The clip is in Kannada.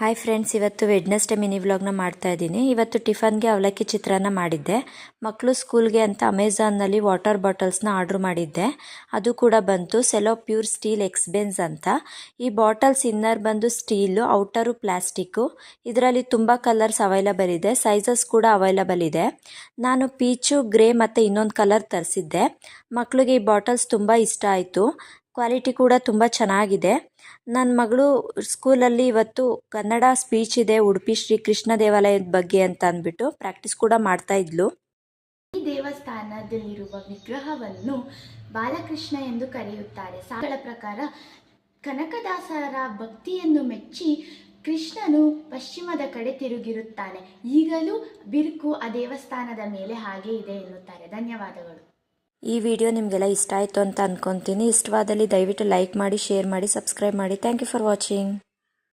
ಹಾಯ್ ಫ್ರೆಂಡ್ಸ್, ಇವತ್ತು ವೆಡ್ನೆಸ್ಡೇ ಮಿನಿ ವ್ಲಾಗ್ನ ಮಾಡ್ತಾ ಇದ್ದೀನಿ. ಇವತ್ತು ಟಿಫನ್ಗೆ ಅವಲಕ್ಕಿ ಚಿತ್ರಾನ್ನ ಮಾಡಿದ್ದೆ. ಮಕ್ಕಳು ಸ್ಕೂಲ್ಗೆ ಅಂತ ಅಮೆಝಾನ್ನಲ್ಲಿ ವಾಟರ್ ಬಾಟಲ್ಸ್ನ ಆರ್ಡ್ರ್ ಮಾಡಿದ್ದೆ. ಅದು ಕೂಡ ಬಂತು. ಸೆಲೋ ಪ್ಯೂರ್ ಸ್ಟೀಲ್ ಎಕ್ಸ್ಬೆನ್ಸ್ ಅಂತ. ಈ ಬಾಟಲ್ಸ್ ಇನ್ನರ್ ಬಂದು ಸ್ಟೀಲು, ಔಟರು ಪ್ಲಾಸ್ಟಿಕ್ಕು. ಇದರಲ್ಲಿ ತುಂಬ ಕಲರ್ಸ್ ಅವೈಲಬಲ್ ಇದೆ, ಸೈಜಸ್ ಕೂಡ ಅವೈಲಬಲ್ ಇದೆ. ನಾನು ಪೀಚು, ಗ್ರೇ ಮತ್ತು ಇನ್ನೊಂದು ಕಲರ್ ತರಿಸಿದ್ದೆ. ಮಕ್ಕಳಿಗೆ ಈ ಬಾಟಲ್ಸ್ ತುಂಬ ಇಷ್ಟ ಆಯಿತು. ಕ್ವಾಲಿಟಿ ಕೂಡ ತುಂಬ ಚೆನ್ನಾಗಿದೆ. ನನ್ನ ಮಗಳು ಸ್ಕೂಲಲ್ಲಿ ಇವತ್ತು ಕನ್ನಡ ಸ್ಪೀಚ್ ಇದೆ, ಉಡುಪಿ ಶ್ರೀ ಕೃಷ್ಣ ದೇವಾಲಯದ ಬಗ್ಗೆ ಅಂತ ಅಂದ್ಬಿಟ್ಟು ಪ್ರಾಕ್ಟೀಸ್ ಕೂಡ ಮಾಡ್ತಾ ಇದ್ಲು. ಈ ದೇವಸ್ಥಾನದಲ್ಲಿರುವ ವಿಗ್ರಹವನ್ನು ಬಾಲಕೃಷ್ಣ ಎಂದು ಕರೆಯುತ್ತಾರೆ. ಸಾಗಳ ಪ್ರಕಾರ ಕನಕದಾಸರ ಭಕ್ತಿಯನ್ನು ಮೆಚ್ಚಿ ಕೃಷ್ಣನು ಪಶ್ಚಿಮದ ಕಡೆ ತಿರುಗಿರುತ್ತಾನೆ. ಈಗಲೂ ಬಿರುಕು ಆ ದೇವಸ್ಥಾನದ ಮೇಲೆ ಹಾಗೆ ಇದೆ ಎನ್ನುತ್ತಾರೆ. ಧನ್ಯವಾದಗಳು. ಈ ವಿಡಿಯೋ ನಿಮಗೆಲ್ಲ ಇಷ್ಟ ಆಯಿತು ಅಂತ ಅಂದ್ಕೊತೀನಿ. ಇಷ್ಟವಾದಲ್ಲಿ ದಯವಿಟ್ಟು ಲೈಕ್ ಮಾಡಿ, ಶೇರ್ ಮಾಡಿ, ಸಬ್ಸ್ಕ್ರೈಬ್ ಮಾಡಿ. Thank you for watching.